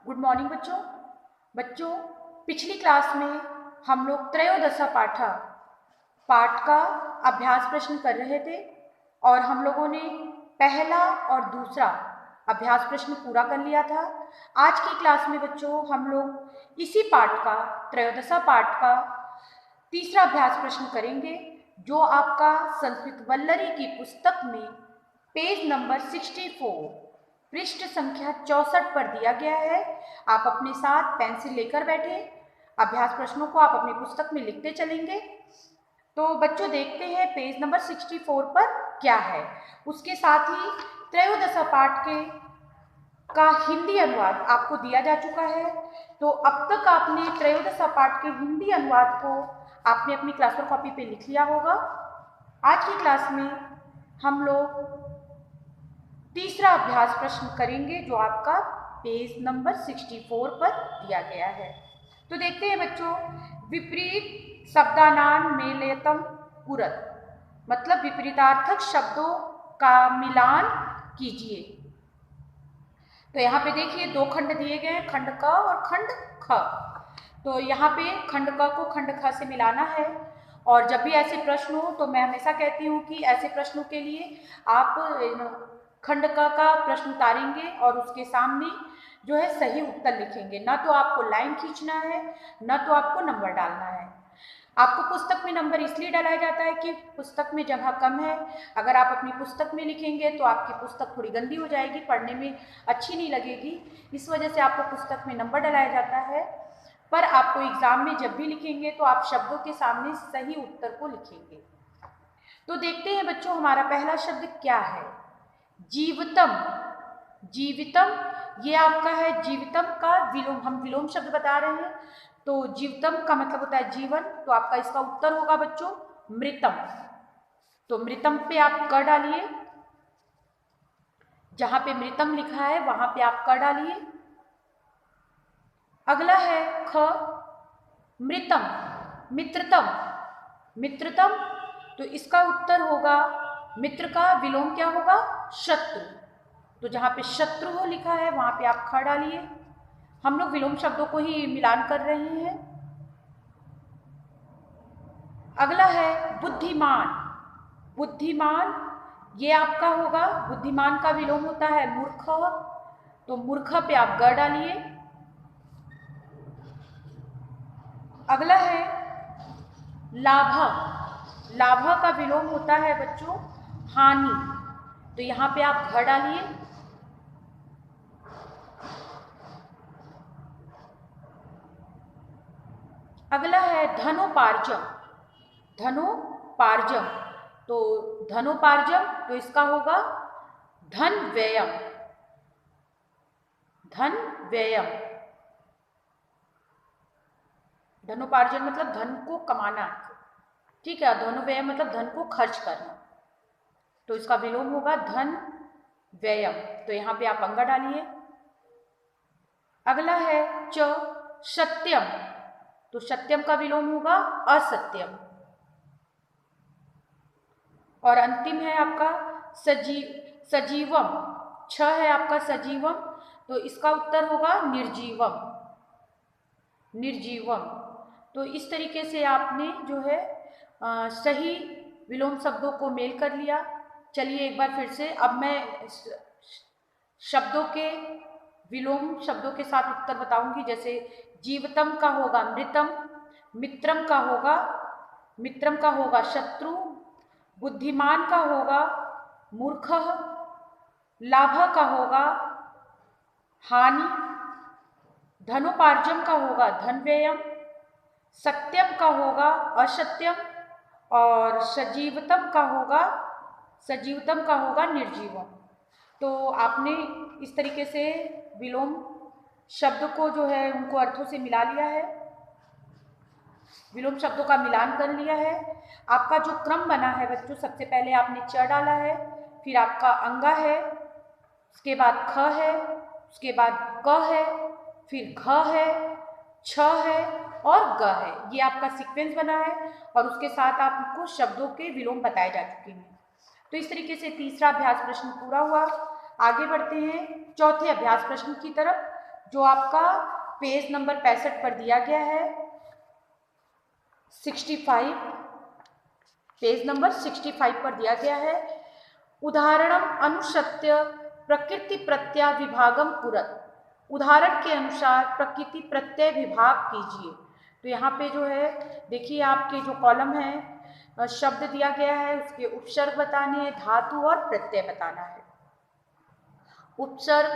Good morning बच्चों। बच्चों, पिछली क्लास में हम लोग त्रयोदशा पाठा पाठ का अभ्यास प्रश्न कर रहे थे और हम लोगों ने पहला और दूसरा अभ्यास प्रश्न पूरा कर लिया था। आज की क्लास में बच्चों हम लोग इसी पाठ का, त्रयोदशा पाठ का तीसरा अभ्यास प्रश्न करेंगे, जो आपका संस्कृत वल्लरी की पुस्तक में पेज नंबर 64 पृष्ठ संख्या 64 पर दिया गया है। आप अपने साथ पेंसिल लेकर बैठे, अभ्यास प्रश्नों को आप अपनी पुस्तक में लिखते चलेंगे। तो बच्चों देखते हैं पेज नंबर 64 पर क्या है। उसके साथ ही त्रयोदशा पाठ के का हिंदी अनुवाद आपको दिया जा चुका है। तो अब तक आपने त्रयोदशा पाठ के हिंदी अनुवाद को आपने अपनी क्लास पर कॉपी पे लिख लिया होगा। आज की क्लास में हम लोग तीसरा अभ्यास प्रश्न करेंगे, जो आपका पेज नंबर 64 पर दिया गया है। तो देखते हैं बच्चों, विपरीत शब्दानान मेलयतम कुरत, मतलब विपरीतार्थक शब्दों का मिलान कीजिए। तो यहाँ पे देखिए दो खंड दिए गए हैं, खंड क और खंड ख। तो यहाँ पे खंड क को खंड ख से मिलाना है। और जब भी ऐसे प्रश्न हो तो मैं हमेशा कहती हूँ कि ऐसे प्रश्नों के लिए आप खंड क का प्रश्न उतारेंगे और उसके सामने जो है सही उत्तर लिखेंगे। ना तो आपको लाइन खींचना है, ना तो आपको नंबर डालना है। आपको पुस्तक में नंबर इसलिए डाला जाता है कि पुस्तक में जगह कम है। अगर आप अपनी पुस्तक में लिखेंगे तो आपकी पुस्तक थोड़ी गंदी हो जाएगी, पढ़ने में अच्छी नहीं लगेगी। इस वजह से आपको पुस्तक में नंबर डलाया जाता है। पर आपको एग्जाम में जब भी लिखेंगे तो आप शब्दों के सामने सही उत्तर को लिखेंगे। तो देखते हैं बच्चों, हमारा पहला शब्द क्या है। जीवितम। जीवितम ये आपका है, जीवितम का विलोम, हम विलोम शब्द बता रहे हैं। तो जीवितम का मतलब होता है जीवन। तो आपका इसका उत्तर होगा बच्चों मृतम। तो मृतम पे आप क डालिए, जहां पे मृतम लिखा है वहां पे आप क डालिए। अगला है ख, मृतम, मित्रतम। मित्रतम, तो इसका उत्तर होगा, मित्र का विलोम क्या होगा, शत्रु। तो जहां पे शत्रु हो लिखा है वहां पे आप ख डालिए। हम लोग विलोम शब्दों को ही मिलान कर रहे हैं। अगला है बुद्धिमान। बुद्धिमान ये आपका होगा, बुद्धिमान का विलोम होता है मूर्ख। तो मूर्ख पे आप ग डालिए। अगला है लाभा। लाभा का विलोम होता है बच्चों हानि। तो यहां पे आप घ डालिए। अगला है धनोपार्जन। धनोपार्जन, तो धनोपार्जन तो इसका होगा धन व्ययम। धन व्ययम, धनोपार्जन मतलब धन को कमाना, ठीक है। धनोव्ययम मतलब धन को खर्च करना। तो इसका विलोम होगा धन व्ययम। तो यहां पे आप अंगा डालिए। अगला है च, सत्यम। तो सत्यम का विलोम होगा असत्यम। और अंतिम है आपका सजीवम। छ है आपका सजीवम। तो इसका उत्तर होगा निर्जीवम। निर्जीवम। तो इस तरीके से आपने जो है सही विलोम शब्दों को मेल कर लिया। चलिए एक बार फिर से, अब मैं शब्दों के विलोम शब्दों के साथ उत्तर बताऊंगी। जैसे जीवतम का होगा मृतम, मित्रम का होगा शत्रु, बुद्धिमान का होगा मूर्ख, लाभ का होगा हानि, धनोपार्जन का होगा धन व्ययम, सत्यम का होगा असत्यम, और सजीवतम का होगा निर्जीवम। तो आपने इस तरीके से विलोम शब्द को जो है उनको अर्थों से मिला लिया है, विलोम शब्दों का मिलान कर लिया है। आपका जो क्रम बना है बच्चों, सबसे पहले आपने च डाला है, फिर आपका अंगा है, उसके बाद ख है, उसके बाद क है, फिर घ है, छ है और ग है। ये आपका सीक्वेंस बना है और उसके साथ आपको शब्दों के विलोम बताए जा चुके हैं। तो इस तरीके से तीसरा अभ्यास प्रश्न पूरा हुआ। आगे बढ़ते हैं चौथे अभ्यास प्रश्न की तरफ, जो आपका पेज नंबर 65 पर दिया गया है, 65, पेज नंबर 65 पर दिया गया है। उदाहरणम अनुसत्य प्रकृति प्रत्यय विभागम कुरत, उदाहरण के अनुसार प्रकृति प्रत्यय विभाग कीजिए। तो यहाँ पे जो है देखिए, आपके जो कॉलम है शब्द दिया गया है, उसके उपसर्ग बताने हैं, धातु और प्रत्यय बताना है। उपसर्ग,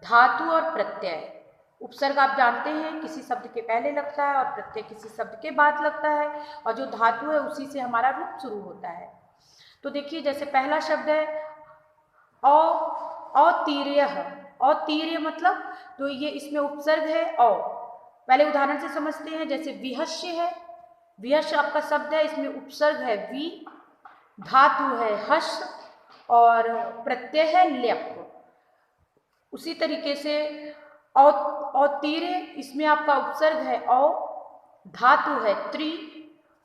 धातु और प्रत्यय। उपसर्ग आप जानते हैं किसी शब्द के पहले लगता है और प्रत्यय किसी शब्द के बाद लगता है, और जो धातु है उसी से हमारा रूप शुरू होता है। तो देखिए, जैसे पहला शब्द है अतीर्यः, अतीर्य मतलब, तो ये इसमें उपसर्ग है औ। पहले उदाहरण से समझते हैं। जैसे विहस्य है, विहस्य आपका शब्द है, इसमें उपसर्ग है वी, धातु है हस और प्रत्यय है ल्यप। उसी तरीके से औतीर्य, इसमें आपका उपसर्ग है औ, धातु है त्रि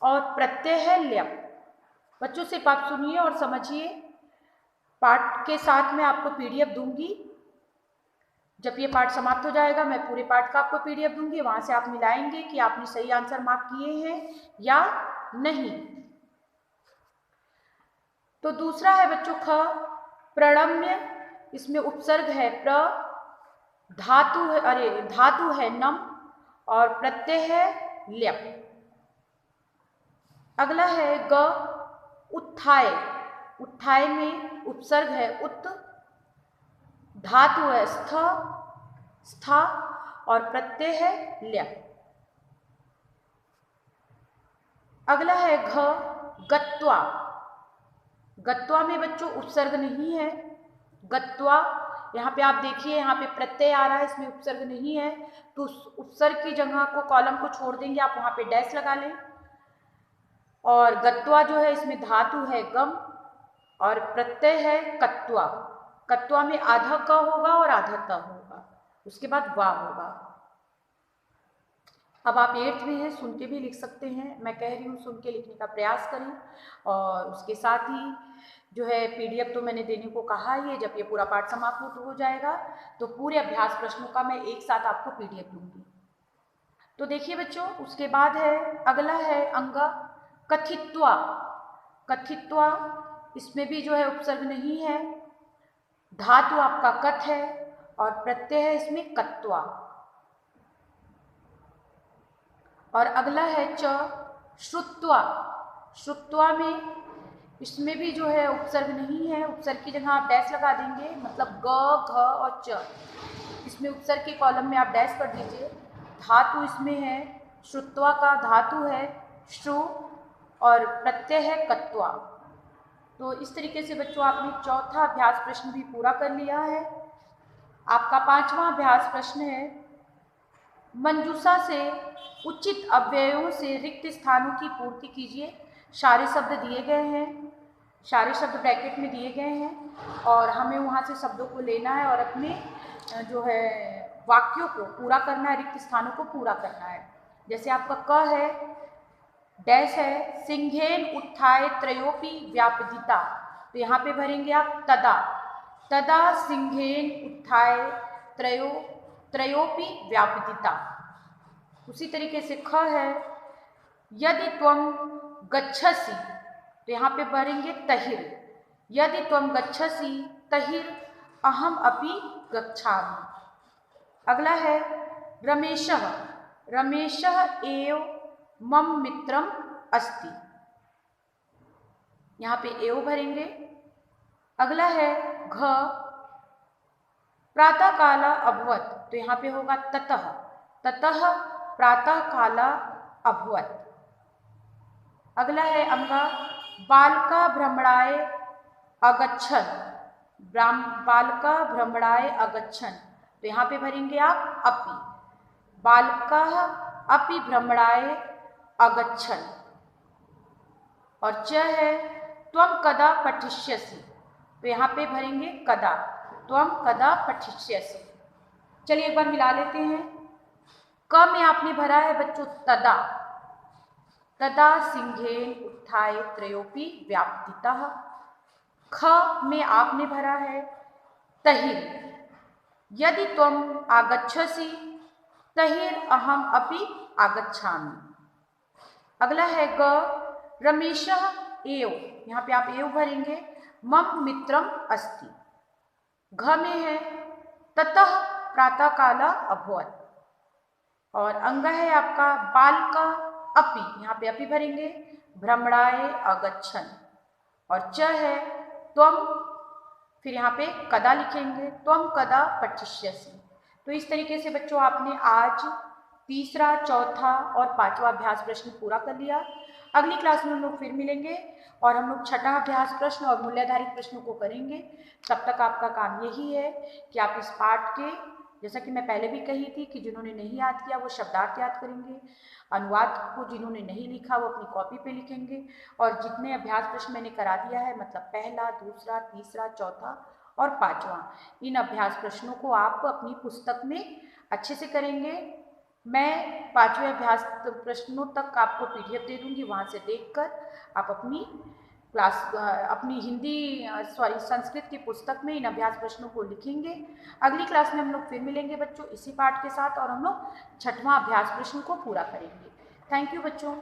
और प्रत्यय है ल्यप। बच्चों सिर्फ आप सुनिए और समझिए। पाठ के साथ में आपको पीडीएफ दूंगी। जब ये पाठ समाप्त हो जाएगा मैं पूरे पाठ का आपको पीडीएफ दूंगी, वहां से आप मिलाएंगे कि आपने सही आंसर मार्क किए हैं या नहीं। तो दूसरा है बच्चों ख, प्रणम्य, इसमें उपसर्ग है प्र, धातु है, धातु है नम और प्रत्यय है ल्यप। अगला है ग, उत्थाय, उत्थाय में उपसर्ग है उत, धातु है स्थ, स्था और प्रत्यय है ल्यप। अगला है घ, गत्वा, गत्वा में बच्चों उपसर्ग नहीं है। गत्वा, यहाँ पे आप देखिए, यहाँ पे प्रत्यय आ रहा है, इसमें उपसर्ग नहीं है, तो उस उपसर्ग की जगह को, कॉलम को छोड़ देंगे, आप वहाँ पे डैश लगा लें। और गत्वा जो है इसमें धातु है गम और प्रत्यय है कत्वा। कत्वा में आधा क होगा और आधा त होगा, उसके बाद वा होगा। अब आप 8th में हैं, सुन के भी लिख सकते हैं। मैं कह रही हूँ सुन के लिखने का प्रयास करें, और उसके साथ ही जो है पीडीएफ तो मैंने देने को कहा ही है। जब ये पूरा पाठ समाप्त हो जाएगा तो पूरे अभ्यास प्रश्नों का मैं एक साथ आपको पीडीएफ दूंगी। तो देखिए बच्चों, उसके बाद है, अगला है अंग, कथित्वा। कथित्वा, इसमें भी जो है उपसर्ग नहीं है, धातु आपका कथ है और प्रत्यय है इसमें कत्वा। और अगला है च, श्रुत्वा। श्रुत्वा में इसमें भी जो है उपसर्ग नहीं है, उपसर्ग की जगह आप डैश लगा देंगे, मतलब ग, घ और च, इसमें उपसर्ग के कॉलम में आप डैश कर दीजिए। धातु इसमें है, श्रुत्वा का धातु है श्रु और प्रत्यय है कत्वा। तो इस तरीके से बच्चों आपने चौथा अभ्यास प्रश्न भी पूरा कर लिया है। आपका 5वां अभ्यास प्रश्न है, मंजूषा से उचित अव्ययों से रिक्त स्थानों की पूर्ति कीजिए। सारे शब्द दिए गए हैं, सारे शब्द ब्रैकेट में दिए गए हैं और हमें वहाँ से शब्दों को लेना है और अपने जो है वाक्यों को पूरा करना है, रिक्त स्थानों को पूरा करना है। जैसे आपका क है, डैश है, सिंहेन उत्थाय त्रयोपि व्यापदिता, तो यहाँ पे भरेंगे आप तदा, तदा सिंहेन उत्थाय त्रयोपि व्यापदिता। उसी तरीके से ख है, यदि त्वं गच्छसि, तो यहाँ पे भरेंगे तहिर, यदि त्वं गच्छसि तहिर अहम अपि गच्छामि। अगला है रमेशः, रमेशः एव मम मित्रम अस्ति, यहाँ पे एव भरेंगे। अगला है घ, प्रातः काला अभवत, तो यहाँ पे होगा ततः, ततः प्रातः काला अभवत। अगला है अंगा, बालका भ्रमणाय अगच्छन्, बालका भ्रमणाय अगच्छन्, तो यहाँ पे भरेंगे आप अपि, बालका अपि भ्रमणाय अगच्छन्। और च है, त्वं कदा पठिष्यसि, तो यहाँ पे भरेंगे कदा, त्वं कदा पठिष्यसि। चलिए एक बार मिला लेते हैं। क में आपने भरा है बच्चों तदा, तदा सिंहेन उत्थाय त्रयोपि व्यापदितः। ख में आपने भरा है तहिर, यदि त्वम आगच्छसि तहिर अहम अपि आगच्छामि। अगला है ग रमेशः एव, यहाँ पे आप एव भरेंगे, मम मित्रम अस्ति। घ में है ततः प्रातः काल अभवत्, और अंग है आपका बालका अपि, यहाँ पे अपि भरेंगे, भ्रमणाय अगच्छन्। और च है त्वम, फिर यहाँ पे कदा लिखेंगे, त्वम कदा पठिष्यसि। तो इस तरीके से बच्चों आपने आज तीसरा, चौथा और पांचवा अभ्यास प्रश्न पूरा कर लिया। अगली क्लास में हम लोग फिर मिलेंगे और हम लोग छठा अभ्यास प्रश्न और मूल्याधारित प्रश्नों को करेंगे। तब तक आपका काम यही है कि आप इस पाठ के, जैसा कि मैं पहले भी कही थी, कि जिन्होंने नहीं याद किया वो शब्दार्थ याद करेंगे, अनुवाद को जिन्होंने नहीं लिखा वो अपनी कॉपी पे लिखेंगे, और जितने अभ्यास प्रश्न मैंने करा दिया है, मतलब पहला, दूसरा, तीसरा, चौथा और पांचवा, इन अभ्यास प्रश्नों को आप अपनी पुस्तक में अच्छे से करेंगे। मैं पांचवें अभ्यास प्रश्नों तक आपको PDF दे दूंगी, वहाँ से देखकर आप अपनी अपनी संस्कृत की पुस्तक में इन अभ्यास प्रश्नों को लिखेंगे। अगली क्लास में हम लोग फिर मिलेंगे बच्चों इसी पाठ के साथ, और हम लोग छठवां अभ्यास प्रश्न को पूरा करेंगे। थैंक यू बच्चों।